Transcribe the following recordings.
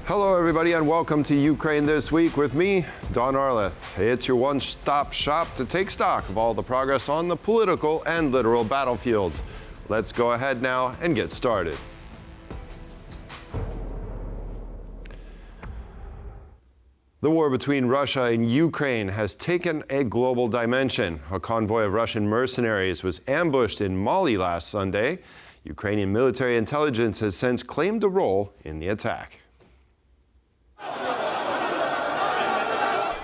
Hello everybody and welcome to Ukraine This Week with me, Don Arleth. It's your one-stop shop to take stock of all the progress on the political and literal battlefields. Let's go ahead now and get started. The war between Russia and Ukraine has taken a global dimension. A convoy of Russian mercenaries was ambushed in Mali last Sunday. Ukrainian military intelligence has since claimed a role in the attack.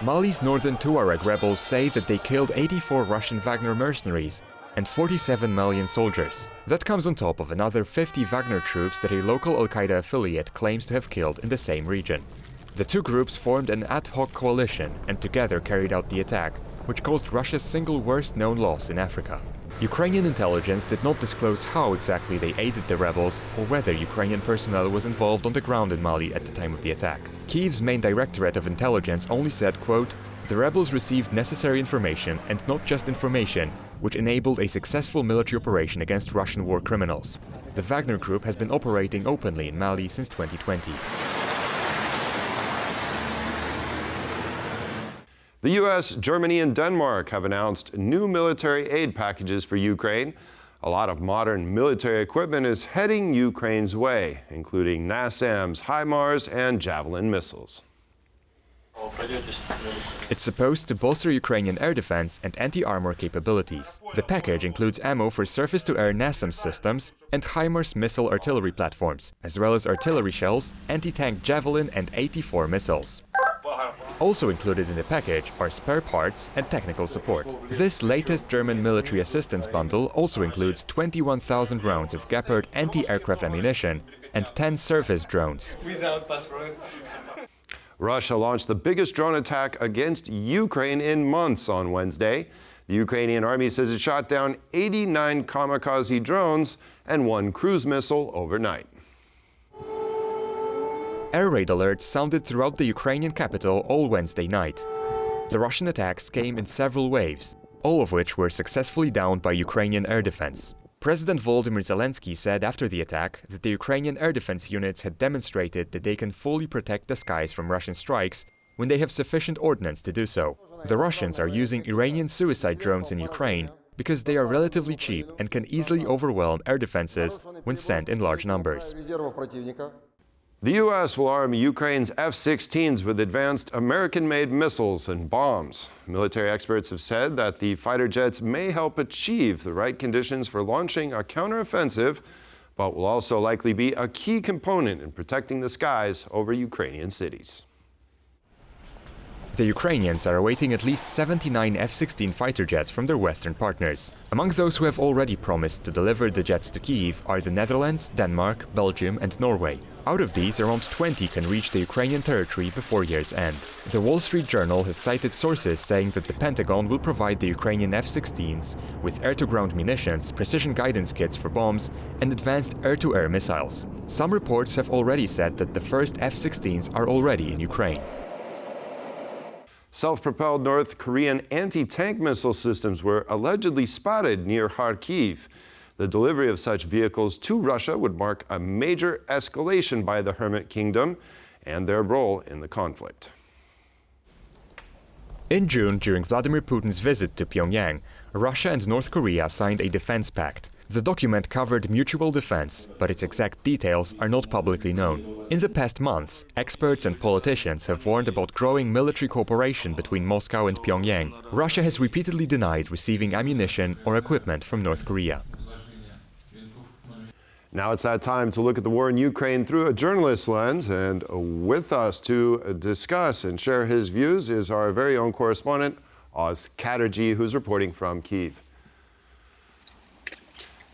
Mali's northern Tuareg rebels say that they killed 84 Russian Wagner mercenaries and 47 Malian soldiers. That comes on top of another 50 Wagner troops that a local Al-Qaeda affiliate claims to have killed in the same region. The two groups formed an ad hoc coalition and together carried out the attack, which caused Russia's single worst known loss in Africa. Ukrainian intelligence did not disclose how exactly they aided the rebels or whether Ukrainian personnel was involved on the ground in Mali at the time of the attack. Kyiv's main directorate of intelligence only said, quote, "The rebels received necessary information and not just information, which enabled a successful military operation against Russian war criminals." The Wagner group has been operating openly in Mali since 2020. The US, Germany, and Denmark have announced new military aid packages for Ukraine. A lot of modern military equipment is heading Ukraine's way, including NASAMS, HIMARS, and Javelin missiles. It's supposed to bolster Ukrainian air defense and anti-armor capabilities. The package includes ammo for surface-to-air NASAMS systems and HIMARS missile artillery platforms, as well as artillery shells, anti-tank Javelin and 84 missiles. Also included in the package are spare parts and technical support. This latest German military assistance bundle also includes 21,000 rounds of Gepard anti-aircraft ammunition and 10 surface drones. Russia launched the biggest drone attack against Ukraine in months on Wednesday. The Ukrainian army says it shot down 89 kamikaze drones and 1 cruise missile overnight. Air raid alerts sounded throughout the Ukrainian capital all Wednesday night. The Russian attacks came in several waves, all of which were successfully downed by Ukrainian air defense. President Volodymyr Zelensky said after the attack that the Ukrainian air defense units had demonstrated that they can fully protect the skies from Russian strikes when they have sufficient ordnance to do so. The Russians are using Iranian suicide drones in Ukraine because they are relatively cheap and can easily overwhelm air defenses when sent in large numbers. The U.S. will arm Ukraine's F-16s with advanced American-made missiles and bombs. Military experts have said that the fighter jets may help achieve the right conditions for launching a counteroffensive, but will also likely be a key component in protecting the skies over Ukrainian cities. The Ukrainians are awaiting at least 79 F-16 fighter jets from their Western partners. Among those who have already promised to deliver the jets to Kyiv are the Netherlands, Denmark, Belgium and Norway. Out of these, around 20 can reach the Ukrainian territory before year's end. The Wall Street Journal has cited sources saying that the Pentagon will provide the Ukrainian F-16s with air-to-ground munitions, precision guidance kits for bombs, and advanced air-to-air missiles. Some reports have already said that the first F-16s are already in Ukraine. Self-propelled North Korean anti-tank missile systems were allegedly spotted near Kyiv. The delivery of such vehicles to Russia would mark a major escalation by the Hermit Kingdom and their role in the conflict. In June, during Vladimir Putin's visit to Pyongyang, Russia and North Korea signed a defense pact. The document covered mutual defense, but its exact details are not publicly known. In the past months, experts and politicians have warned about growing military cooperation between Moscow and Pyongyang. Russia has repeatedly denied receiving ammunition or equipment from North Korea. Now it's that time to look at the war in Ukraine through a journalist's lens, and with us to discuss and share his views is our very own correspondent, Oz Katerji, who's reporting from Kyiv.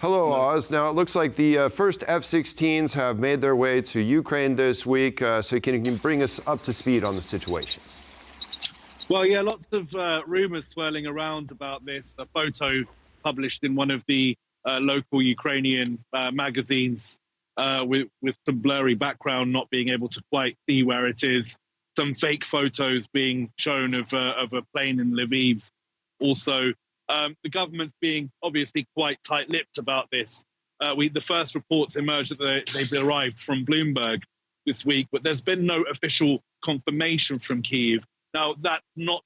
Hello, Oz. Now, it looks like the first F-16s have made their way to Ukraine this week, so can you bring us up to speed on the situation? Well, yeah, lots of rumors swirling around about this. A photo published in one of the local Ukrainian magazines with some blurry background, not being able to quite see where it is. Some fake photos being shown of a plane in Lviv. Also, the government's being obviously quite tight-lipped about this. The first reports emerged that they've arrived from Bloomberg, this week, but there's been no official confirmation from Kyiv. Now, that's not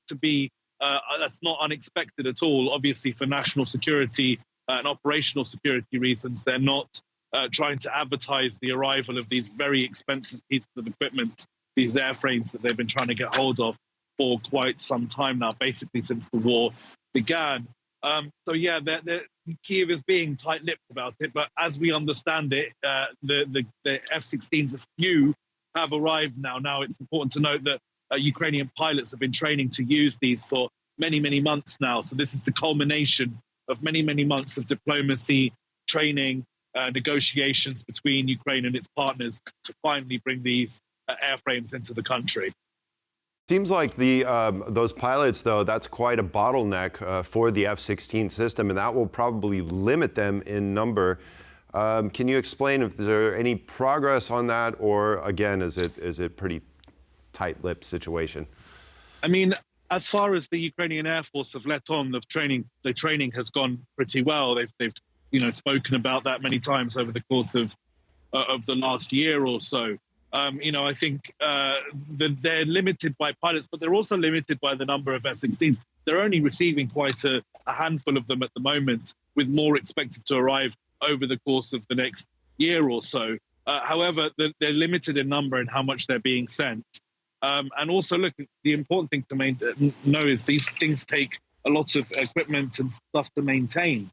unexpected at all. Obviously, for national security and operational security reasons, they're not trying to advertise the arrival of these very expensive pieces of equipment, these airframes that they've been trying to get hold of for quite some time now, basically since the war began. So yeah, Kyiv is being tight-lipped about it, but as we understand it, the F-16s, a few, have arrived now. Now, it's important to note that Ukrainian pilots have been training to use these for many, many months now. So this is the culmination of many, many months of diplomacy, training, negotiations between Ukraine and its partners to finally bring these airframes into the country. Seems like those pilots, though, that's quite a bottleneck for the F-16 system, and that will probably limit them in number. Can you explain if there any progress on that, or again, is it pretty tight-lipped situation? I mean, as far as the Ukrainian Air Force have let on, the training has gone pretty well. They've spoken about that many times over the course of the last year or so. I think they're limited by pilots, but they're also limited by the number of F-16s. They're only receiving quite a handful of them at the moment, with more expected to arrive over the course of the next year or so. However, they're limited in number and how much they're being sent. And also, look, the important thing to know is these things take a lot of equipment and stuff to maintain,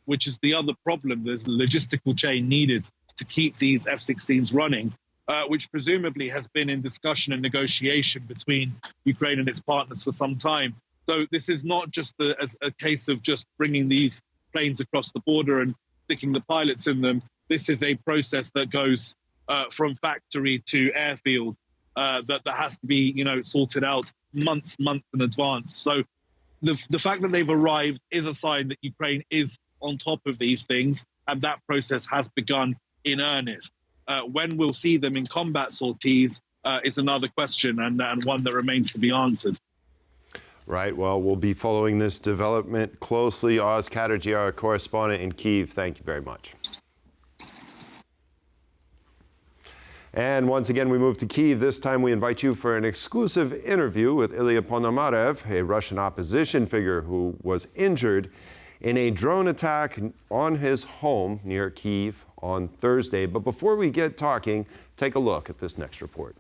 which is the other problem. There's a logistical chain needed to keep these F-16s running, which presumably has been in discussion and negotiation between Ukraine and its partners for some time. So this is not just a case of just bringing these planes across the border and sticking the pilots in them. This is a process that goes from factory to airfield that has to be, sorted out months in advance. So the fact that they've arrived is a sign that Ukraine is on top of these things, and that process has begun in earnest. When we'll see them in combat sorties is another question, and one that remains to be answered. Right. Well, we'll be following this development closely. Oz Kateryna, our correspondent in Kyiv, thank you very much. And once again, we move to Kyiv. This time we invite you for an exclusive interview with Ilya Ponomarev, a Russian opposition figure who was injured in a drone attack on his home near Kyiv on Thursday. But before we get talking, take a look at this next report.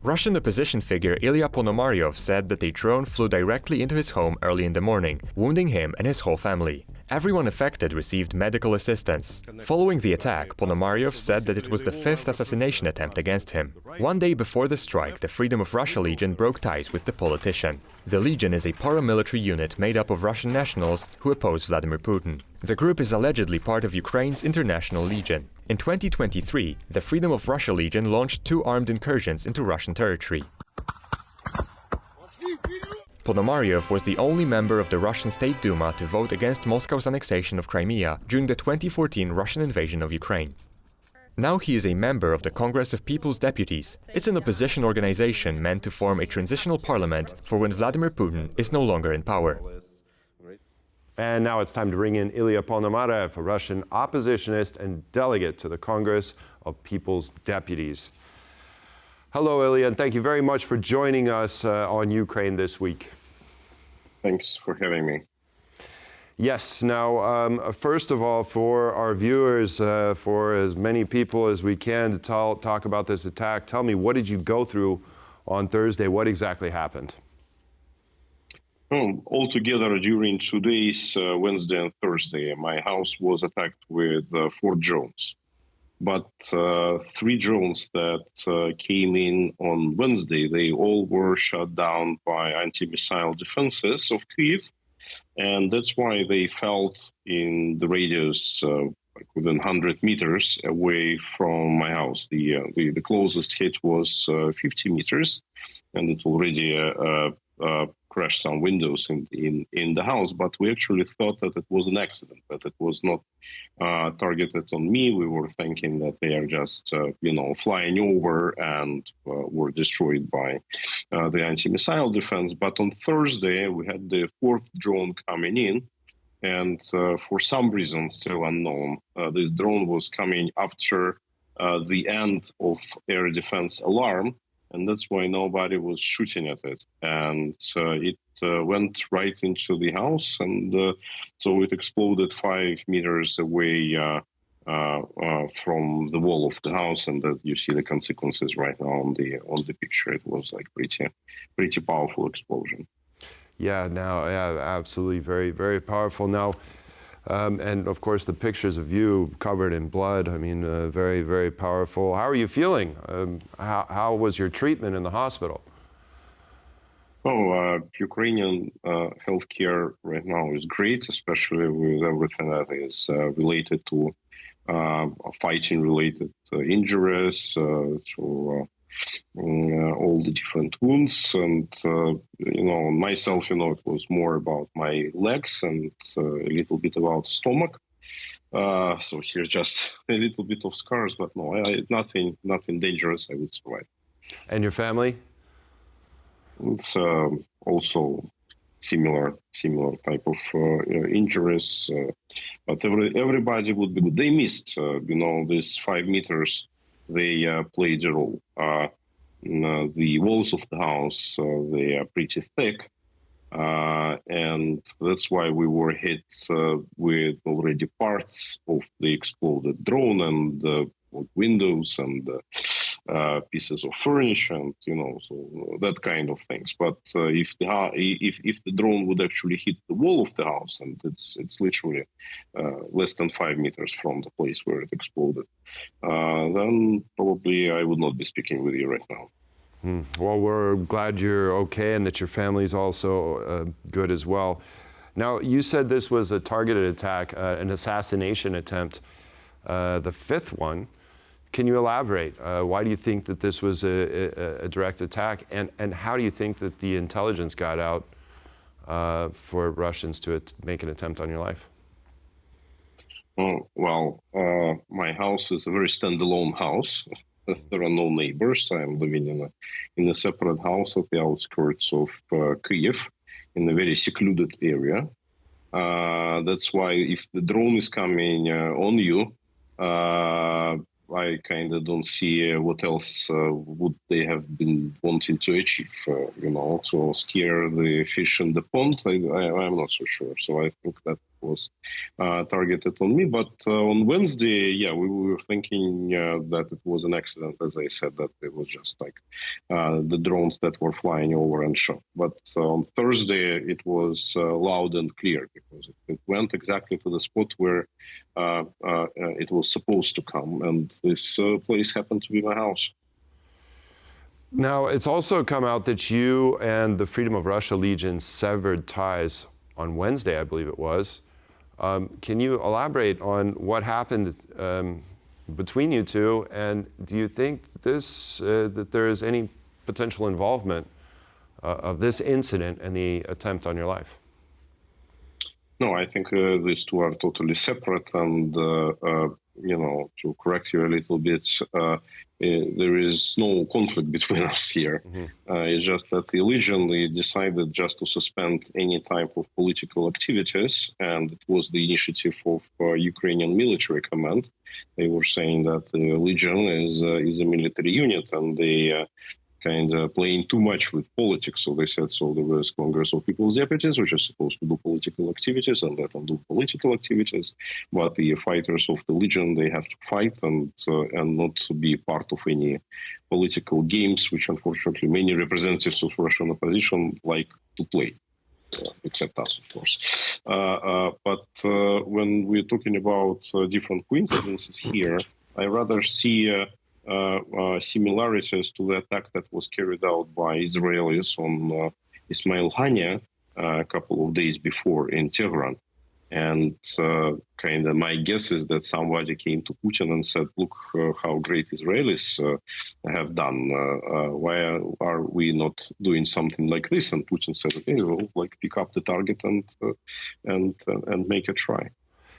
Russian opposition figure Ilya Ponomarev said that a drone flew directly into his home early in the morning, wounding him and his whole family. Everyone affected received medical assistance. Following the attack, Ponomarev said that it was the fifth assassination attempt against him. One day before the strike, the Freedom of Russia Legion broke ties with the politician. The Legion is a paramilitary unit made up of Russian nationals who oppose Vladimir Putin. The group is allegedly part of Ukraine's International Legion. In 2023, the Freedom of Russia Legion launched 2 armed incursions into Russian territory. Ponomarev was the only member of the Russian State Duma to vote against Moscow's annexation of Crimea during the 2014 Russian invasion of Ukraine. Now he is a member of the Congress of People's Deputies. It's an opposition organization meant to form a transitional parliament for when Vladimir Putin is no longer in power. And now it's time to bring in Ilya Ponomarev, a Russian oppositionist and delegate to the Congress of People's Deputies. Hello, Ilya, and thank you very much for joining us on Ukraine this week. Thanks for having me. Yes. Now, first of all, for our viewers, for as many people as we can to talk about this attack, tell me, what did you go through on Thursday? What exactly happened? Altogether, during 2 days, Wednesday and Thursday, my house was attacked with 4 drones. But 3 drones that came in on Wednesday, they all were shot down by anti-missile defenses of Kyiv. And that's why they fell in the radius within 100 meters away from my house. The closest hit was 50 meters, and it already crashed some windows in the house. But we actually thought that it was an accident, that it was not targeted on me. We were thinking that they are just, flying over and were destroyed by the anti-missile defense. But on Thursday, we had the 4th drone coming in. And for some reason still unknown, this drone was coming after the end of air defense alarm, and that's why nobody was shooting at it. And it went right into the house, and so it exploded 5 meters away from the wall of the house, and that you see the consequences right now on the picture. It was like pretty powerful explosion. Yeah, absolutely, very, very powerful. Now, and of course, the pictures of you covered in blood. I mean, very, very powerful. How are you feeling? How was your treatment in the hospital? Ukrainian healthcare right now is great, especially with everything that is related to fighting-related injuries, to all the different wounds, and myself, it was more about my legs and a little bit about stomach. So here just a little bit of scars, but no, nothing dangerous. I would survive. And your family? It's also similar type of injuries, but everybody would be good. They missed, these 5 meters. They played a role. The walls of the house, they are pretty thick, and that's why we were hit with already parts of the exploded drone and windows and pieces of furniture, and so that kind of things. But if the drone would actually hit the wall of the house, and it's literally less than 5 meters from the place where it exploded, then probably I would not be speaking with you right now. Well, we're glad you're okay and that your family's also good as well. Now, you said this was a targeted attack, an assassination attempt, the 5th one. Can you elaborate? Why do you think that this was a direct attack, and how do you think that the intelligence got out for Russians to make an attempt on your life? Well, my house is a very standalone house. There are no neighbors. I am living in a separate house at the outskirts of Kyiv, in a very secluded area. That's why if the drone is coming on you, I kind of don't see what else would they have been wanting to achieve, to scare the fish in the pond. I'm not so sure. So I think that was targeted on me. But on Wednesday, we were thinking that it was an accident, as I said, that it was just like the drones that were flying over and shot. But on Thursday, it was loud and clear, because it went exactly to the spot where it was supposed to come, and this place happened to be my house. Now, it's also come out that you and the Freedom of Russia Legion severed ties on Wednesday, I believe it was. Can you elaborate on what happened between you two, and do you think that there is any potential involvement of this incident and the attempt on your life? No, I think these two are totally separate, and to correct you a little bit, there is no conflict between us here. It's just that the Legion decided just to suspend any type of political activities, and it was the initiative of Ukrainian military command. They were saying that the Legion is a military unit, and they kind of playing too much with politics. So they said, so there was Congress of People's Deputies, which is supposed to do political activities, and let them do political activities. But the fighters of the Legion, they have to fight and not to be part of any political games, which unfortunately many representatives of Russian opposition like to play. Except us, of course. But when we're talking about different coincidences here, I rather see similarities to the attack that was carried out by Israelis on Ismail Hania a couple of days before in Tehran. And kind of my guess is that somebody came to Putin and said, look how great Israelis have done. Why are we not doing something like this? And Putin said, okay, we'll pick up the target and make a try.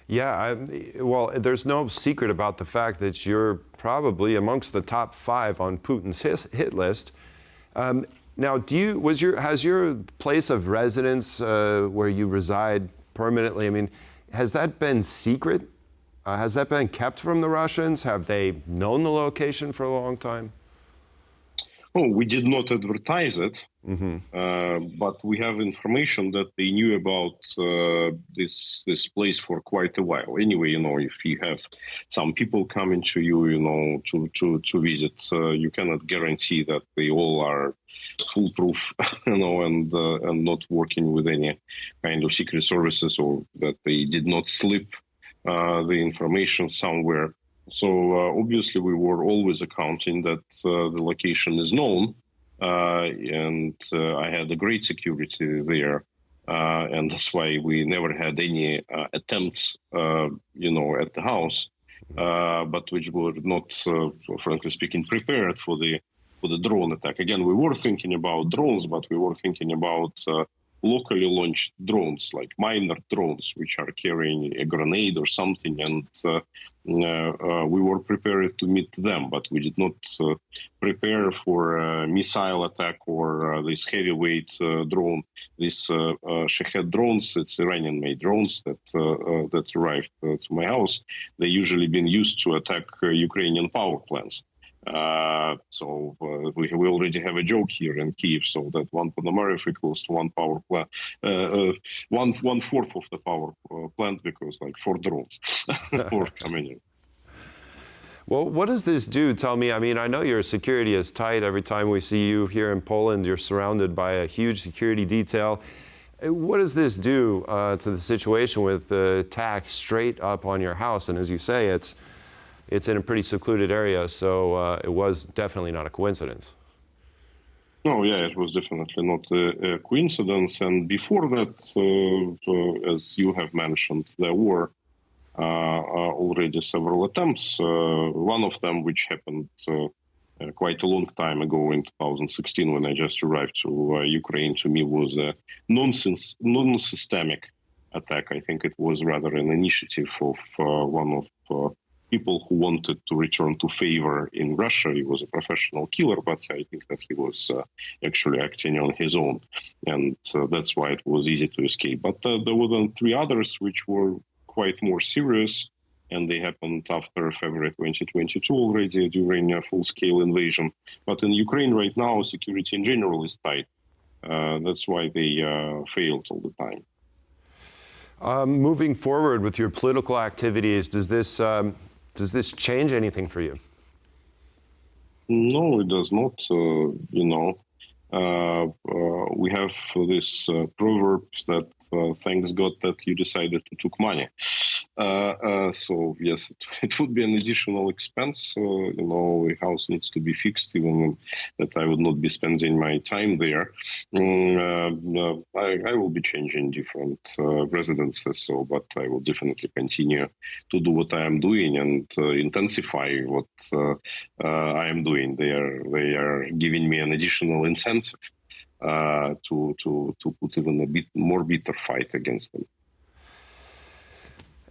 Yeah, well, there's no secret about the fact that you're probably amongst the top 5 on Putin's hit list. Now, has your place of residence where you reside permanently, has that been secret Has that been kept from the Russians? Have they known the location for a long time? Oh, we did not advertise it, but we have information that they knew about this place for quite a while. Anyway, if you have some people coming to you, to visit, you cannot guarantee that they all are foolproof, and not working with any kind of secret services, or that they did not slip the information somewhere. So obviously, we were always accounting that the location is known, and I had a great security there, and that's why we never had any attempts, at the house, but which were not, frankly speaking, prepared for the drone attack. Again, we were thinking about drones, but we were thinking about locally launched drones, like minor drones, which are carrying a grenade or something, and we were prepared to meet them, but we did not prepare for a missile attack or this heavyweight drone. These Shahed drones, it's Iranian-made drones that arrived to my house. They usually been used to attack Ukrainian power plants. So we already have a joke here in Kyiv, so that one Ponomarev equals to one power plant, one fourth of the power plant, because like 4 drones were coming in. Well, what does this do? Tell me. I mean, I know your security is tight. Every time we see you here in Poland, you're surrounded by a huge security detail. What does this do to the situation with the attack straight up on your house? And as you say, it's in a pretty secluded area, so it was definitely not a coincidence. No, yeah, it was definitely not a coincidence. And before that, as you have mentioned, there were already several attempts. One of them, which happened quite a long time ago in 2016, when I just arrived to Ukraine, to me was a non-systemic attack. I think it was rather an initiative of one of people who wanted to return to favor in Russia. He was a professional killer, but I think that he was actually acting on his own. And that's why it was easy to escape. But there were then 3 others which were quite more serious, and they happened after February 2022 already, during a full-scale invasion. But in Ukraine right now, security in general is tight. That's why they failed all the time. Moving forward with your political activities, does this change anything for you? No, it does not. We have this proverb that thanks God that you decided to take money. So yes, it would be an additional expense. The house needs to be fixed, even that I would not be spending my time there. I will be changing different residences, but I will definitely continue to do what I am doing and intensify what I am doing. They are giving me an additional incentive to put even a bit more bitter fight against them.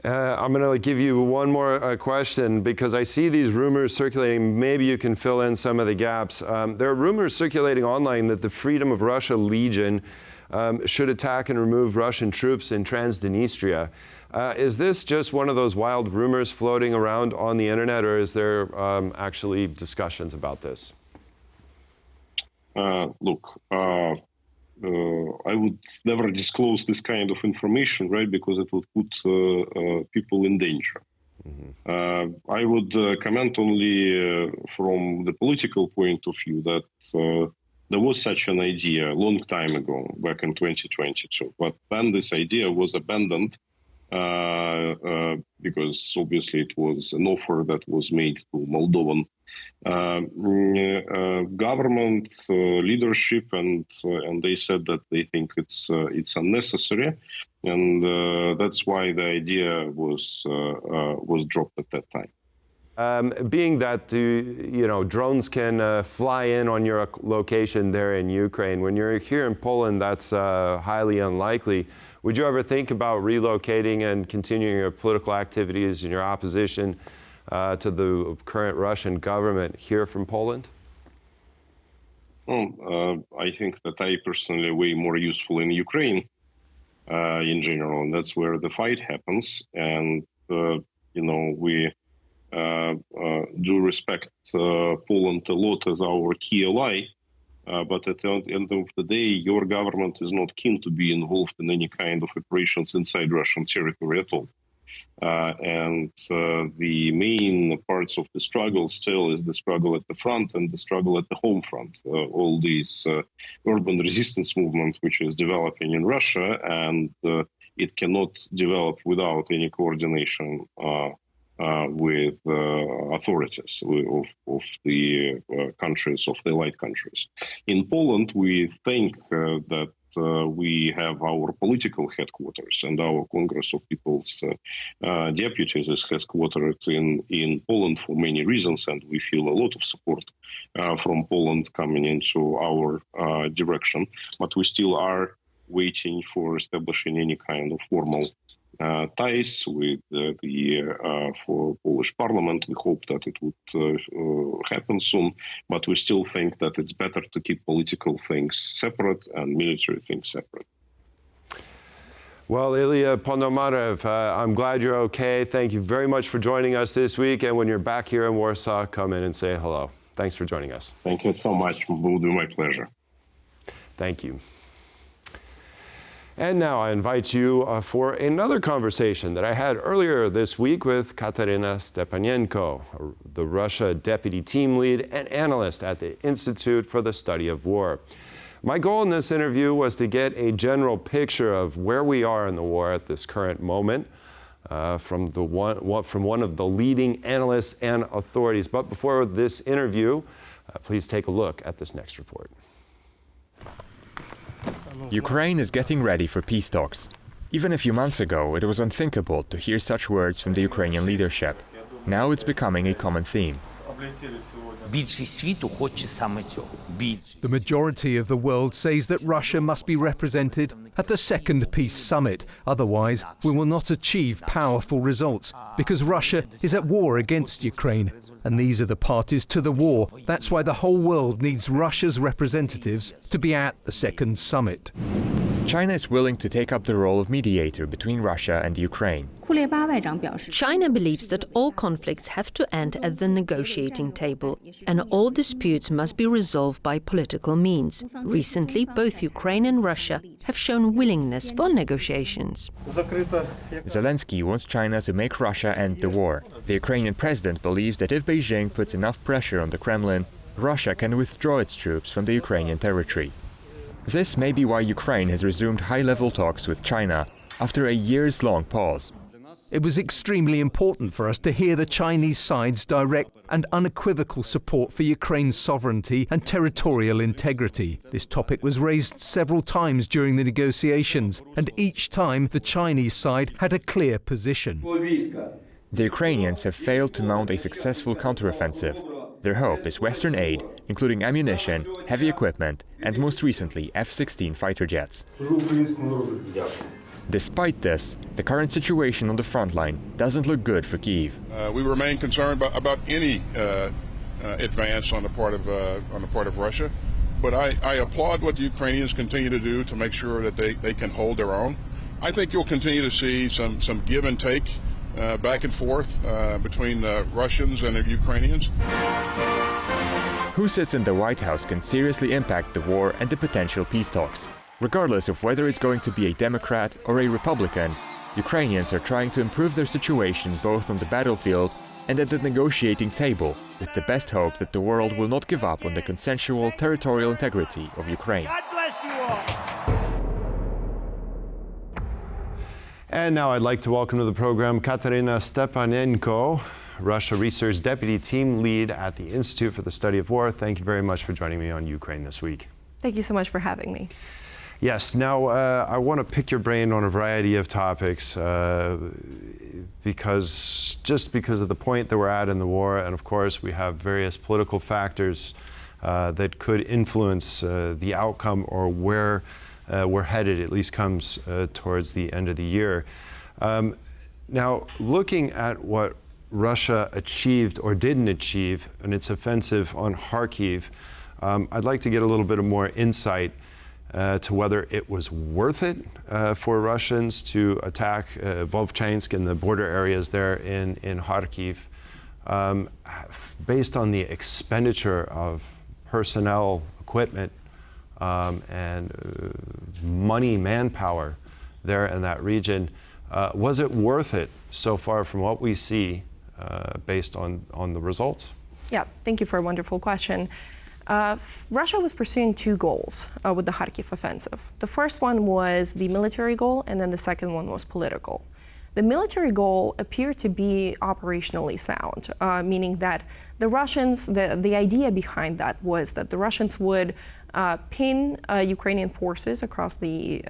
I'm going to give you one more question, because I see these rumors circulating. Maybe you can fill in some of the gaps. There are rumors circulating online that the Freedom of Russia Legion should attack and remove Russian troops in Transnistria. Is this just one of those wild rumors floating around on the internet, or is there actually discussions about this? Look, I would never disclose this kind of information, right? Because it would put people in danger. I would comment only from the political point of view that there was such an idea a long time ago, back in 2022. But then this idea was abandoned because obviously it was an offer that was made to Moldovan government leadership, and they said that they think it's unnecessary, and that's why the idea was dropped at that time. Being that drones can fly in on your location there in Ukraine, when you're here in Poland, that's highly unlikely. Would you ever think about relocating and continuing your political activities and your opposition to the current Russian government here from Poland? Well, I think that I personally am way more useful in Ukraine in general, and that's where the fight happens. And we do respect Poland a lot as our key ally. But at the end of the day, your government is not keen to be involved in any kind of operations inside Russian territory at all. And the main parts of the struggle still is the struggle at the front and the struggle at the home front. All these urban resistance movement, which is developing in Russia, and it cannot develop without any coordination with authorities of the countries, of the allied countries. In Poland, we think that we have our political headquarters, and our Congress of People's Deputies is headquartered in Poland for many reasons, and we feel a lot of support from Poland coming into our direction. But we still are waiting for establishing any kind of formal ties with for Polish Parliament. We hope that it would happen soon, but we still think that it's better to keep political things separate and military things separate. Well, Ilya Ponomarev, I'm glad you're okay. Thank you very much for joining us this week. And when you're back here in Warsaw, come in and say hello. Thanks for joining us. Thank you so much. It will be my pleasure. Thank you. And now I invite you for another conversation that I had earlier this week with Kateryna Stepanenko, the Russia deputy team lead and analyst at the Institute for the Study of War. My goal in this interview was to get a general picture of where we are in the war at this current moment from one of the leading analysts and authorities. But before this interview, please take a look at this next report. Ukraine is getting ready for peace talks. Even a few months ago, it was unthinkable to hear such words from the Ukrainian leadership. Now it's becoming a common theme. The majority of the world says that Russia must be represented at the second peace summit. Otherwise, we will not achieve powerful results, because Russia is at war against Ukraine. And these are the parties to the war. That's why the whole world needs Russia's representatives to be at the second summit. China is willing to take up the role of mediator between Russia and Ukraine. China believes that all conflicts have to end at the negotiating table, and all disputes must be resolved by political means. Recently, both Ukraine and Russia have shown willingness for negotiations. Zelensky wants China to make Russia end the war. The Ukrainian president believes that if Beijing puts enough pressure on the Kremlin, Russia can withdraw its troops from the Ukrainian territory. This may be why Ukraine has resumed high-level talks with China after a years-long pause. It was extremely important for us to hear the Chinese side's direct and unequivocal support for Ukraine's sovereignty and territorial integrity. This topic was raised several times during the negotiations, and each time the Chinese side had a clear position. The Ukrainians have failed to mount a successful counteroffensive. Their hope is Western aid, including ammunition, heavy equipment, and most recently F-16 fighter jets. Despite this, the current situation on the front line doesn't look good for Kyiv. We remain concerned about any advance on the part of Russia, but I applaud what the Ukrainians continue to do to make sure that they can hold their own. I think you'll continue to see some give and take back and forth between the Russians and the Ukrainians. Who sits in the White House can seriously impact the war and the potential peace talks. Regardless of whether it's going to be a Democrat or a Republican, Ukrainians are trying to improve their situation both on the battlefield and at the negotiating table, with the best hope that the world will not give up on the consensual territorial integrity of Ukraine. God bless you all. And now I'd like to welcome to the program Kateryna Stepanenko, Russia Research Deputy Team Lead at the Institute for the Study of War. Thank you very much for joining me on Ukraine this week. Thank you so much for having me. Yes, now I want to pick your brain on a variety of topics because of the point that we're at in the war, and of course we have various political factors that could influence the outcome or where we're headed, at least comes towards the end of the year. Now, looking at what Russia achieved or didn't achieve in its offensive on Kharkiv, I'd like to get a little bit of more insight to whether it was worth it for Russians to attack Vovchansk and the border areas there in Kharkiv, based on the expenditure of personnel, equipment, and money, manpower there in that region. Was it worth it so far from what we see based on the results? Yeah, thank you for a wonderful question. Russia was pursuing two goals with the Kharkiv offensive. The first one was the military goal, and then the second one was political. The military goal appeared to be operationally sound, meaning that the Russians, the idea behind that was that the Russians would pin Ukrainian forces across the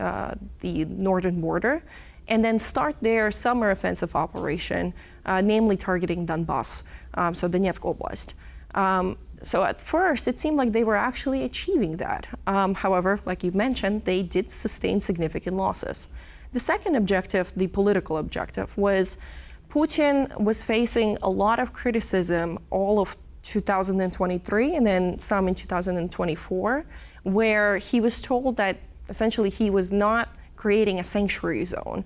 northern border and then start their summer offensive operation, namely targeting Donbass, so Donetsk Oblast. So at first, it seemed like they were actually achieving that. However, like you mentioned, they did sustain significant losses. The second objective, the political objective, was Putin was facing a lot of criticism all of 2023 and then some in 2024, where he was told that essentially he was not creating a sanctuary zone.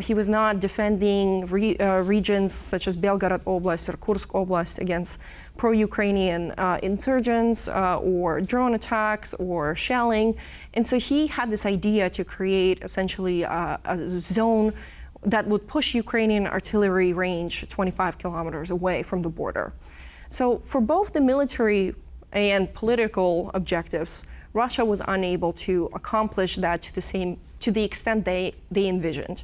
He was not defending regions such as Belgorod Oblast or Kursk Oblast against pro-Ukrainian insurgents or drone attacks or shelling. And so he had this idea to create essentially a zone that would push Ukrainian artillery range 25 kilometers away from the border. So for both the military and political objectives, Russia was unable to accomplish that to the extent they envisioned.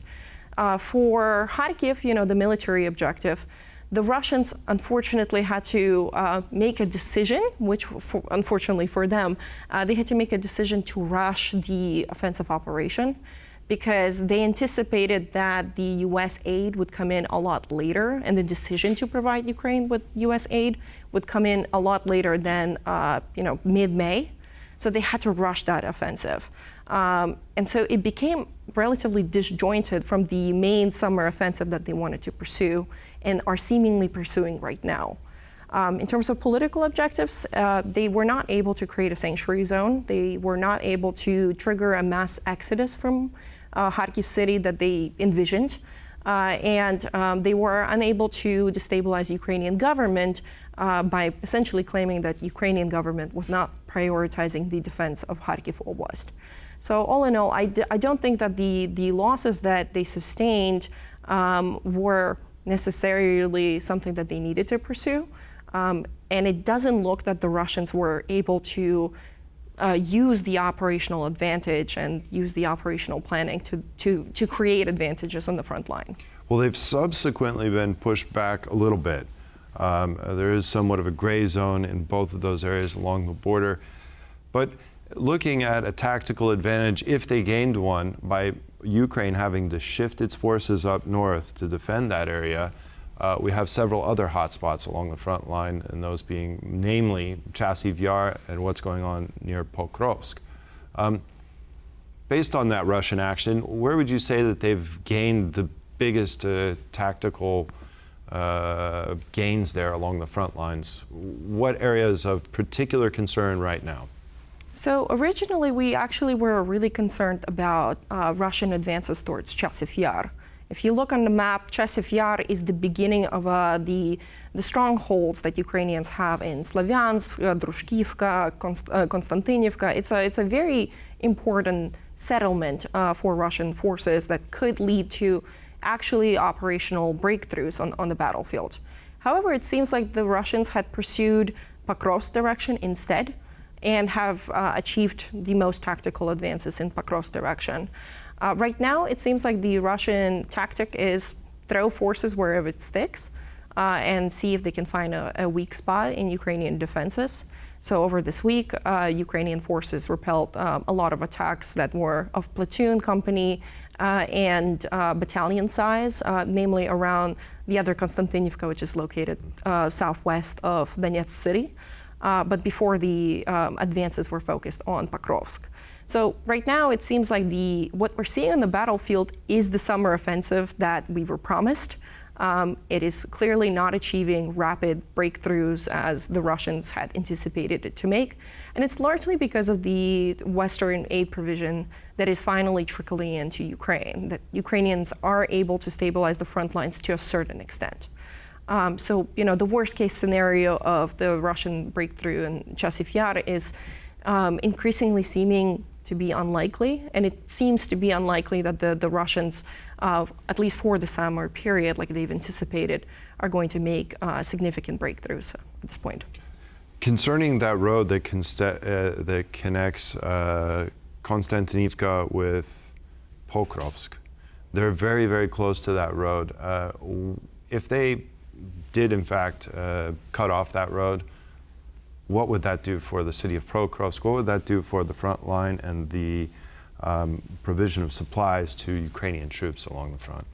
For Kharkiv, the military objective, the Russians unfortunately had to make a decision, which unfortunately for them, they had to make a decision to rush the offensive operation because they anticipated that the US aid would come in a lot later, and the decision to provide Ukraine with US aid would come in a lot later than mid-May. So they had to rush that offensive. And so it became relatively disjointed from the main summer offensive that they wanted to pursue and are seemingly pursuing right now. In terms of political objectives, they were not able to create a sanctuary zone. They were not able to trigger a mass exodus from Kharkiv city that they envisioned. And they were unable to destabilize Ukrainian government by essentially claiming that Ukrainian government was not prioritizing the defense of Kharkiv Oblast. So all in all, I don't think that the losses that they sustained were necessarily something that they needed to pursue. And it doesn't look that the Russians were able to use the operational advantage and use the operational planning to create advantages on the front line. Well, they've subsequently been pushed back a little bit. There is somewhat of a gray zone in both of those areas along the border. But looking at a tactical advantage, if they gained one, by Ukraine having to shift its forces up north to defend that area, we have several other hotspots along the front line, and those being namely Chasiv Yar and what's going on near Pokrovsk. Based on that Russian action, where would you say that they've gained the biggest tactical gains there along the front lines? What areas of particular concern right now? So originally, we actually were really concerned about Russian advances towards Chasiv Yar. If you look on the map, Chasiv Yar is the beginning of the strongholds that Ukrainians have in Slavyansk, Drushkivka, Konstantinivka. It's a very important settlement for Russian forces that could lead to actually operational breakthroughs on the battlefield. However, it seems like the Russians had pursued Pokrovsk direction instead and have achieved the most tactical advances in Pokrovsk direction. Right now, it seems like the Russian tactic is throw forces wherever it sticks and see if they can find a weak spot in Ukrainian defenses. So over this week, Ukrainian forces repelled a lot of attacks that were of platoon, company, and battalion size, namely around the other Konstantinivka, which is located southwest of Donetsk city. But before the advances were focused on Pokrovsk. So right now, it seems like what we're seeing on the battlefield is the summer offensive that we were promised. It is clearly not achieving rapid breakthroughs as the Russians had anticipated it to make. And it's largely because of the Western aid provision that is finally trickling into Ukraine, that Ukrainians are able to stabilize the front lines to a certain extent. So, the worst case scenario of the Russian breakthrough in Chasiv Yar is increasingly seeming to be unlikely, and it seems to be unlikely that the Russians, at least for the summer period, like they've anticipated, are going to make significant breakthroughs at this point. Concerning that road that connects Konstantinivka with Pokrovsk, they're very, very close to that road. If they did, in fact, cut off that road, what would that do for the city of Pokrovsk? What would that do for the front line and the provision of supplies to Ukrainian troops along the front?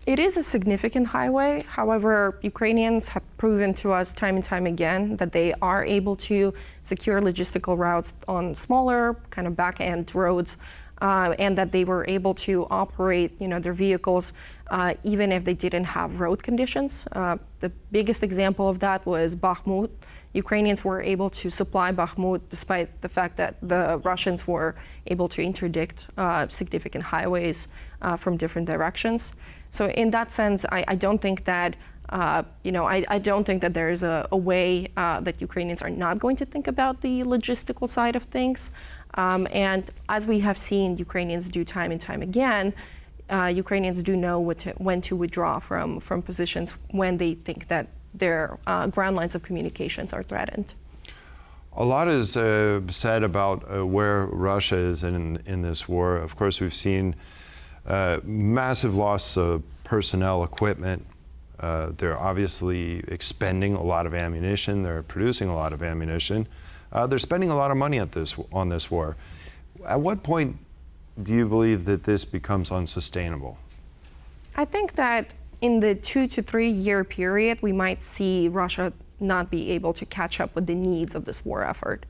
It is a significant highway. However, Ukrainians have proven to us time and time again that they are able to secure logistical routes on smaller kind of back-end roads, and that they were able to operate, their vehicles even if they didn't have road conditions. The biggest example of that was Bakhmut. Ukrainians were able to supply Bakhmut despite the fact that the Russians were able to interdict significant highways from different directions. So in that sense, I don't think that I don't think that there is a way that Ukrainians are not going to think about the logistical side of things. And as we have seen Ukrainians do time and time again, Ukrainians do know when to withdraw from positions when they think that their ground lines of communications are threatened. A lot is said about where Russia is in this war. Of course, we've seen massive loss of personnel, equipment. They're obviously expending a lot of ammunition. They're producing a lot of ammunition. They're spending a lot of money on this war. At what point do you believe that this becomes unsustainable? I think that in the 2 to 3 year period, we might see Russia not be able to catch up with the needs of this war effort.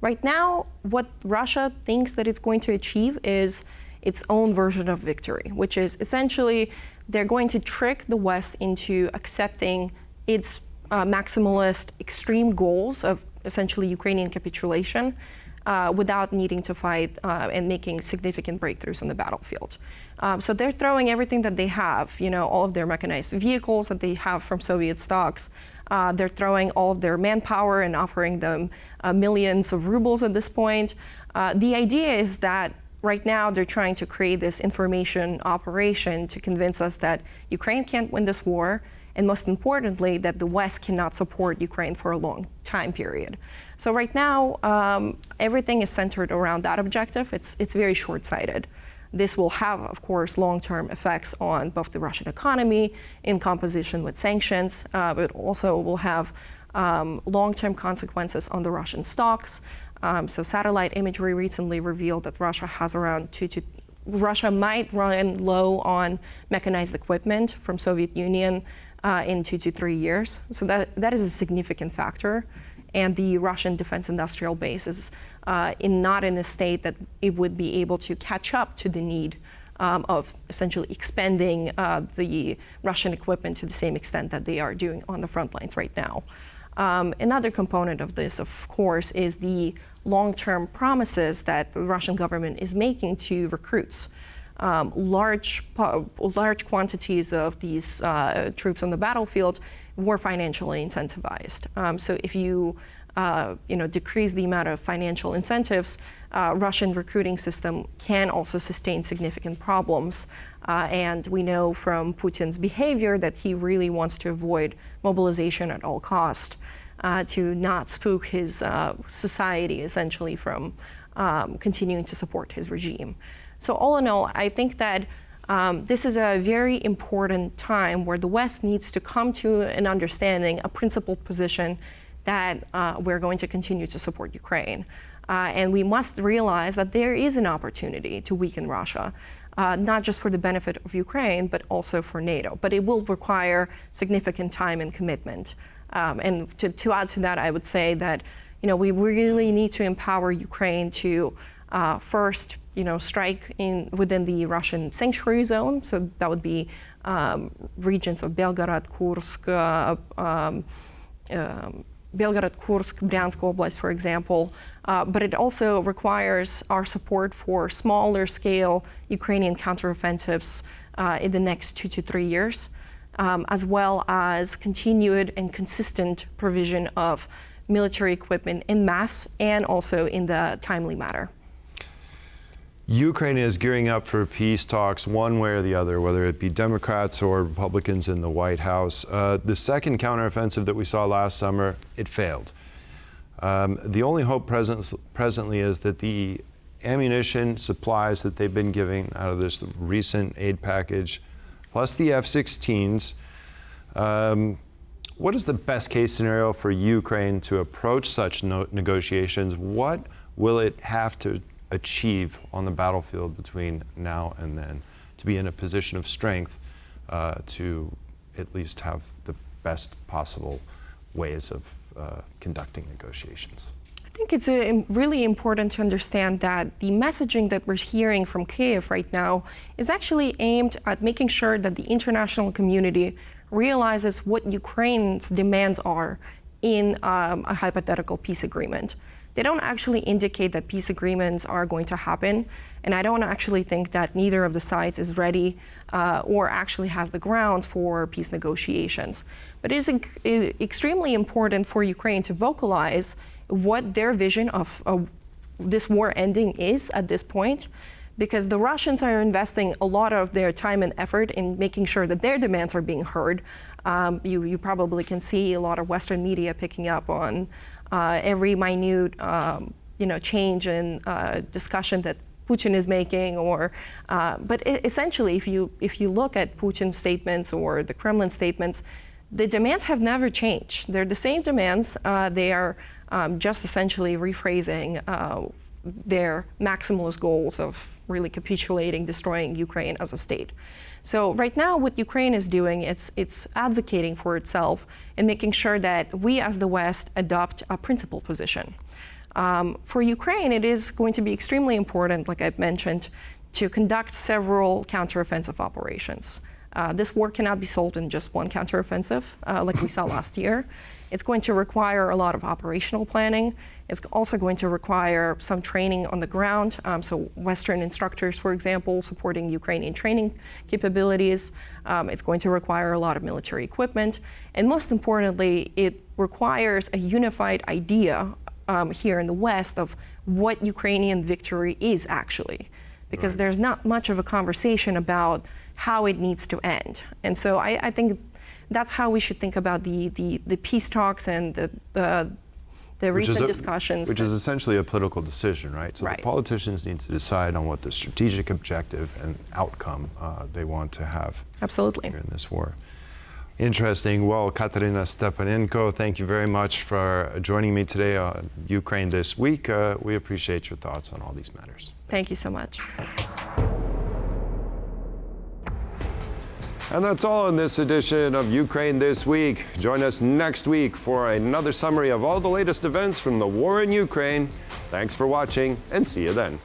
Right now, what Russia thinks that it's going to achieve is its own version of victory, which is essentially they're going to trick the West into accepting its maximalist extreme goals of essentially Ukrainian capitulation without needing to fight and making significant breakthroughs on the battlefield. So they're throwing everything that they have, all of their mechanized vehicles that they have from Soviet stocks. They're throwing all of their manpower and offering them millions of rubles at this point. The idea is that right now they're trying to create this information operation to convince us that Ukraine can't win this war, and most importantly, that the West cannot support Ukraine for a long time period. So right now, everything is centered around that objective. It's very short-sighted. This will have, of course, long-term effects on both the Russian economy in composition with sanctions, but also will have long-term consequences on the Russian stocks. So satellite imagery recently revealed that Russia has around Russia might run low on mechanized equipment from Soviet Union in 2 to 3 years. So that is a significant factor. And the Russian defense industrial base is not in a state that it would be able to catch up to the need of essentially expending the Russian equipment to the same extent that they are doing on the front lines right now. Another component of this, of course, is the long-term promises that the Russian government is making to recruits. Large quantities of these troops on the battlefield were financially incentivized. So if you decrease the amount of financial incentives, Russian recruiting system can also sustain significant problems. And we know from Putin's behavior that he really wants to avoid mobilization at all cost, to not spook his society essentially from continuing to support his regime. So all in all, I think that this is a very important time where the West needs to come to an understanding, a principled position that we're going to continue to support Ukraine. And we must realize that there is an opportunity to weaken Russia, not just for the benefit of Ukraine, but also for NATO. But it will require significant time and commitment. And to add to that, I would say that we really need to empower Ukraine to first strike within the Russian sanctuary zone. So that would be regions of Belgorod, Kursk, Bryansk Oblast, for example, but it also requires our support for smaller scale Ukrainian counteroffensives in the next 2 to 3 years, as well as continued and consistent provision of military equipment en masse and also in the timely manner. Ukraine is gearing up for peace talks one way or the other, whether it be Democrats or Republicans in the White House. The second counteroffensive that we saw last summer, it failed. The only hope presently is that the ammunition supplies that they've been giving out of this recent aid package, plus the F-16s, what is the best case scenario for Ukraine to approach such negotiations? What will it have to achieve on the battlefield between now and then to be in a position of strength to at least have the best possible ways of conducting negotiations? I think it's really important to understand that the messaging that we're hearing from Kyiv right now is actually aimed at making sure that the international community realizes what Ukraine's demands are in a hypothetical peace agreement. They don't actually indicate that peace agreements are going to happen, and I don't actually think that neither of the sides is ready or actually has the grounds for peace negotiations. But it is extremely important for Ukraine to vocalize what their vision of this war ending is at this point, because the Russians are investing a lot of their time and effort in making sure that their demands are being heard. You probably can see a lot of Western media picking up on every minute, change in discussion that Putin is making, but essentially, if you look at Putin's statements or the Kremlin statements, the demands have never changed. They're the same demands. They are just essentially rephrasing their maximalist goals of really capitulating, destroying Ukraine as a state. So right now, what Ukraine is doing, it's advocating for itself and making sure that we as the West adopt a principled position. For Ukraine, it is going to be extremely important, like I've mentioned, to conduct several counteroffensive operations. This war cannot be solved in just one counteroffensive, like we saw last year. It's going to require a lot of operational planning. It's also going to require some training on the ground. So Western instructors, for example, supporting Ukrainian training capabilities. It's going to require a lot of military equipment. And most importantly, it requires a unified idea here in the West of what Ukrainian victory is actually. Because there's not much of a conversation about how it needs to end. And so I think that's how we should think about the peace talks and the recent discussions. Which is essentially a political decision, right? So the politicians need to decide on what the strategic objective and outcome they want to have. Absolutely. Here in this war. Interesting. Well, Katarina Stepanenko, thank you very much for joining me today on Ukraine This Week. We appreciate your thoughts on all these matters. Thank you so much. And that's all in this edition of Ukraine This Week. Join us next week for another summary of all the latest events from the war in Ukraine. Thanks for watching, and see you then.